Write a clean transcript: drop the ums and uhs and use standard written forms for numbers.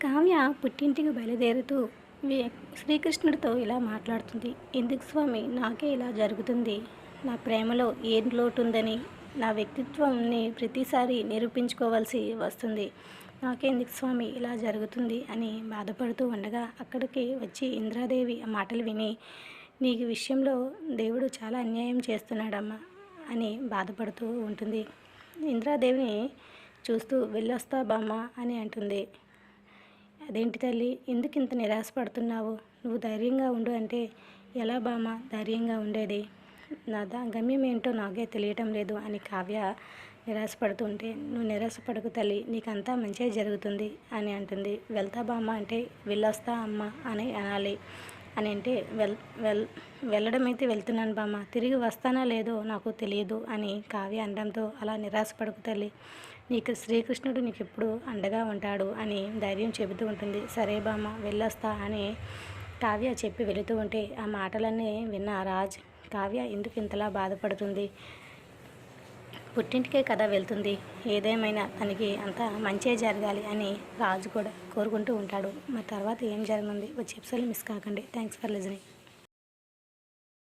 కావ్య పుట్టింటికి బయలుదేరుతూ శ్రీకృష్ణుడితో ఇలా మాట్లాడుతుంది. ఎందుకు స్వామి నాకే ఇలా జరుగుతుంది? నా ప్రేమలో ఏం లోటుందని నా వ్యక్తిత్వంని ప్రతిసారి నిరూపించుకోవాల్సి వస్తుంది. నాకెందుకు స్వామి ఇలా జరుగుతుంది అని బాధపడుతూ ఉండగా అక్కడికి వచ్చి ఇంద్రాదేవి ఆ మాటలు విని, నీకు విషయంలో దేవుడు చాలా అన్యాయం చేస్తున్నాడమ్మా అని బాధపడుతూ ఉంటుంది. ఇంద్రాదేవిని చూస్తూ వెళ్ళొస్తా బామ్మ అని అంటుంది. అదేంటి తల్లి, ఎందుకు ఇంత నిరాశపడుతున్నావు? నువ్వు ధైర్యంగా ఉండు అంటే ఎలా బామ్మ ధైర్యంగా ఉండేది? నా గమ్యం ఏంటో నాకే తెలియటం లేదు అని కావ్య నిరాశపడుతుంటే, నువ్వు నిరాశపడకు తల్లి, నీకంతా మంచిగా జరుగుతుంది అని అంటుంది. వెళ్తా బామ్మ అంటే వెళ్ళొస్తా అమ్మ అని అనాలి. అని అంటే వెళ్ళడం అయితే వెళ్తున్నాను బామ్మ, తిరిగి వస్తానా లేదో నాకు తెలియదు అని కావ్య అనడంతో, అలా నిరాశపడకు తల్లి, నీకు శ్రీకృష్ణుడు నీకు ఎప్పుడు అండగా ఉంటాడు అని ధైర్యం చెబుతూ ఉంటుంది. సరే బామ్మ వెళ్ళొస్తా అని కావ్య చెప్పి వెళుతూ ఉంటే ఆ మాటలన్నీ విన్న రాజ్, కావ్య ఎందుకు ఇంతలా బాధపడుతుంది? పుట్టింటికే కదా వెళ్తుంది, ఏదేమైనా తనకి అంతా మంచే జరగాలి అని రాజు కూడా కోరుకుంటూ ఉంటాడు. మరి తర్వాత ఏం జరగనుంది వచ్చే ఎపిసోడ్లో మిస్ కాకండి. Thanks for listening.